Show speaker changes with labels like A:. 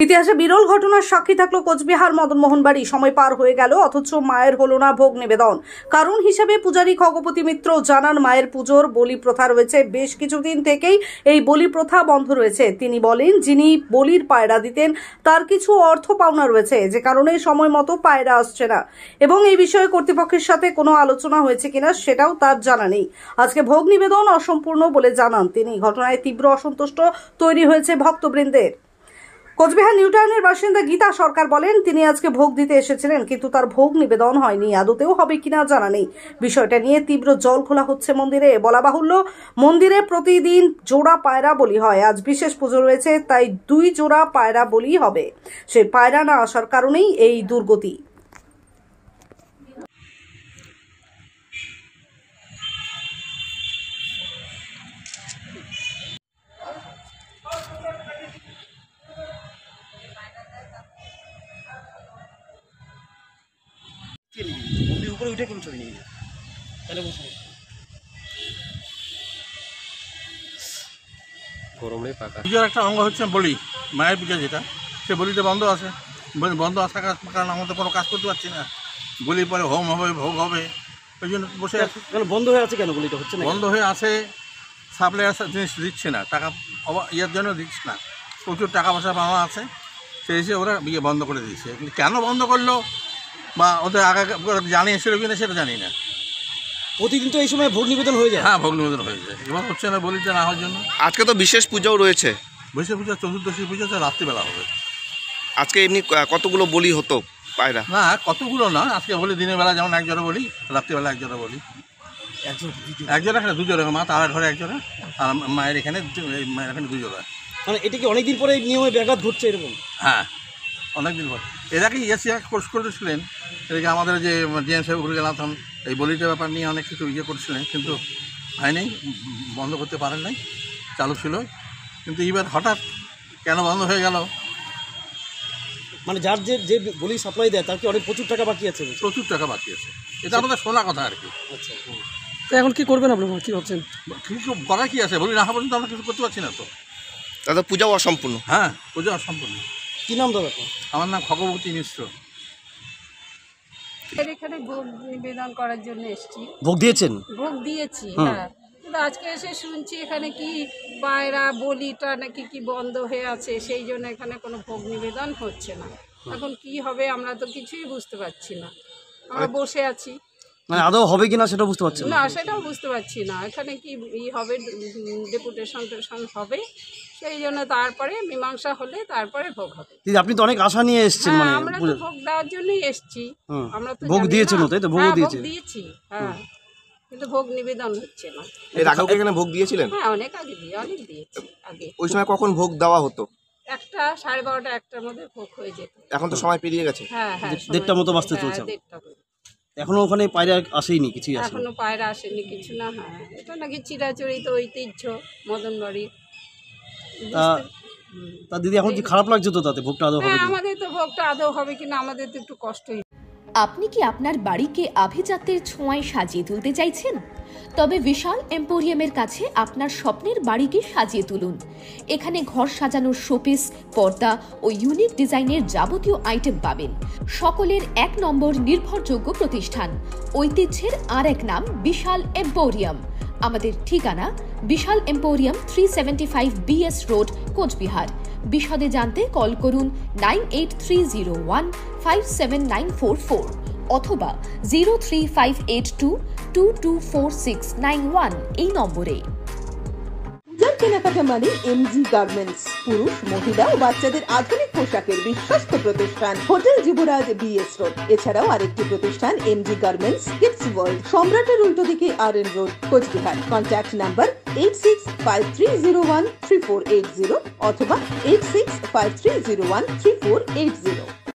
A: ইতিহাসে বিরল ঘটনার সাক্ষী থাকলো কোচবিহার মদনমোহন বাড়ি। সময় পার হয়ে গেল অথচ মায়ের হলো না ভোগ নিবেদন। কারণ হিসেবে পূজারী খগপতি মিত্র জানান, মায়ের পুজোর বলি প্রথা রয়েছে, বেশ কিছুদিন থেকেই এই বলি প্রথা বন্ধ রয়েছে। তিনি বলেন, যিনি বলির পায়রা দিতেন তার কিছু অর্থ পাওনা রয়েছে, যে কারণে সময় মতো পায়রা আসছে না, এবং এই বিষয়ে কর্তৃপক্ষের সাথে কোনো আলোচনা হয়েছে কিনা সেটাও তার জানা নেই। আজকে ভোগ নিবেদন অসম্পূর্ণ বলে জানান তিনি। ঘটনায় তীব্র অসন্তুষ্ট তৈরি হয়েছে ভক্তবৃন্দের। কোচবিহার নিউটাউনের বাসিন্দা গীতা সরকার বলেন, তিনি আজকে ভোগ দিতে এসেছিলেন, কিন্তু তার ভোগ নিবেদন হয়নি। আদতেও হবে কিনা জানা নেই। বিষয়টা নিয়ে তীব্র জল খোলা হচ্ছে মন্দিরে। বলা বাহুল্য, মন্দিরে প্রতিদিন জোড়া পায়রা বলি হয়। আজ বিশেষ পুজো রয়েছে, তাই 2 জোড়া পায়রা বলি হবে। সেই পায়রা না আসার কারণেই এই দুর্গতি।
B: উপরে উঠে কোন ছবি নিয়ে তাহলে গরমে পাকা
C: পুজোর একটা অঙ্গ হচ্ছে বলি, মায়ের পূজা যেটা, সে বলিটা বন্ধ আছে। বন্ধ আসার কারণে আমাদের কোনো কাজ করতে পারছি না। বলির পরে হোম হবে, ভোগ হবে, ওই জন্য বসে আছে।
B: বন্ধ হয়ে আছে কেন? বলিটা হচ্ছে না,
C: বন্ধ হয়ে আছে। সাপ্লাইয়ার জিনিস দিচ্ছে না, টাকা ইয়ের জন্য দিচ্ছে না। প্রচুর টাকা পয়সা পাওয়া আছে, সেই হিসেবে ওরা বিয়ে বন্ধ করে দিচ্ছে। কেন বন্ধ করলো বা ওদের আগে জানিয়েছিল কিনা সেটা জানি না।
B: প্রতিদিন তো এই সময় ভোগ নিবেদন হয়ে যায়।
C: হ্যাঁ, ভোগ নিবেদন হয়ে যায়। এবার হচ্ছে না বলিটা না হওয়ার জন্য।
D: আজকে তো বিশেষ পূজাও রয়েছে।
C: বিশেষ পূজা চতুর্দশী পুজো রাত্রিবেলা হবে।
D: আজকে এমনি কতগুলো বলি হতো পায়রা?
C: না, কতগুলো না। আজকে বলি দিনের বেলা যেমন 1 জোড়া বলি, রাত্রিবেলা 1 জোড়া বলি। 1 জোড়া এখানে 2 জোড়া, মা তার ঘরে 1 জোড়া, আর মায়ের এখানে 2 জোড়া।
B: মানে এটা কি অনেকদিন পরে নিয়মে ব্যাঘাত ঘটছে এরকম?
C: হ্যাঁ, অনেকদিন পর। এটাকে কোর্স করেছিলেন, এদিকে আমাদের যে জিএম সাহেব গেলাম, এই বলিটার ব্যাপার নিয়ে অনেক কিছু করেছিলেন, কিন্তু হয়নি, বন্ধ করতে পারেন নাই, চালু ছিল। কিন্তু এবার হঠাৎ কেন বন্ধ হয়ে গেল?
B: মানে যার যে বলি সাপ্লাই দেয় তার কি অনেক প্রচুর টাকা বাকি আছে?
C: প্রচুর টাকা বাকি আছে, এটা আমাদের শোনা কথা আর কি।
B: আচ্ছা, তো এখন কি করবেন আপনি? কি ভাবছেন?
C: কিছু করার কি আছে? বলি না পর্যন্ত আমরা কিছু করতে পারছি না তো।
D: দাদা পূজাও অসম্পূর্ণ।
C: হ্যাঁ, পূজা অসম্পূর্ণ।
B: কি নাম দাদা?
C: আমার নাম খগপতি মিশ্র।
E: এখানে ভোগ নিবেদন করার জন্য এসেছি।
B: ভোগ দিয়েছেন?
E: ভোগ দিয়েছি, হ্যাঁ। কিন্তু আজকে এসে শুনছি এখানে কি পায়রা বলিটা নাকি কি বন্ধ হয়ে আছে, সেই জন্য এখানে কোনো ভোগ নিবেদন হচ্ছে না। এখন কি হবে আমরা তো কিছুই বুঝতে পারছি না। আমরা বসে আছি,
B: মানে আদৌ হবে কিনা সেটা বুঝতে পারছেন
E: না, সেটাও বুঝতে পারছি না। এখানে কি হবে, ডেপুটেশন হবে, সেই জন্য তারপরে মীমাংসা হলে তারপরে ভোগ হবে।
B: আপনি তো অনেক আশা নিয়ে এসেছেন। মানে
E: আমরা তো ভোগ দেওয়ার জন্যই এসেছি। আমরা তো
B: ভোগ দিয়েছেন, তাই তো? ভোগ
E: দিয়েছি, হ্যাঁ, কিন্তু ভোগ নিবেদন হচ্ছে না।
D: এর আগেও এখানে ভোগ দিয়েছিলেন?
E: হ্যাঁ, অনেক দিয়েছি আগে।
D: ওই সময় কখন ভোগ দেওয়া হতো?
E: 1টা, 12:30, 1টার মধ্যে ভোগ হয়ে যেত।
D: এখন তো সময় পেরিয়ে গেছে।
E: হ্যাঁ,
B: 1:30 মতো বাজতে চলছে।
E: 1:30।
B: এখনো ওখানে পায়রা আসেনি, কিছুই আসেনি।
E: এখনো পায়রা আসেনি, কিছু না। হ্যাঁ, এটা নাকি চিরাচরিত ঐতিহ্য মদনবাড়ির।
B: তা দিদি, এখন কি খারাপ লাগছে তো তাতে? ভোগটা আদৌ হবে?
E: আমাদের তো ভোগটা আদৌ হবে কিনা আমাদের তো একটু কষ্টই।
F: আপনি কি আপনার বাড়িকে আভিজাত্যের ছোঁয়ায় সাজিয়ে তুলতে চাইছেন? তবে বিশাল এম্পোরিয়ামের কাছে আপনার স্বপ্নের বাড়িকে সাজিয়ে তুলুন। এখানে ঘর সাজানোর শোপিস, পর্দা ও ইউনিক ডিজাইনের যাবতীয় আইটেম পাবেন। সকলের 1 নম্বর নির্ভরযোগ্য প্রতিষ্ঠান। ঐতিহ্যের আর এক নাম বিশাল এম্পোরিয়াম। আমাদের ঠিকানা বিশাল এম্পোরিয়াম, 375 BS রোড, কোচবিহার। বিশদে জানতে কল করুন 9830157944 অথবা 03582224691 এই নম্বরে।
G: পূজার কেনাকাটা মানে MG গার্মেন্টস। পুরুষ, মহিলা ও বাচ্চাদের আধুনিক পোশাকের বিশ্বস্ত প্রতিষ্ঠান হোটেল যুবরাজ BS রোড। এছাড়াও আরেকটি প্রতিষ্ঠান MG গার্মেন্টস কিডস ওয়ার্ল্ড, সম্রাটের উল্টো দিকে RN road, Cooch Behar. Contact number 8653013480 অথবা 8653013480।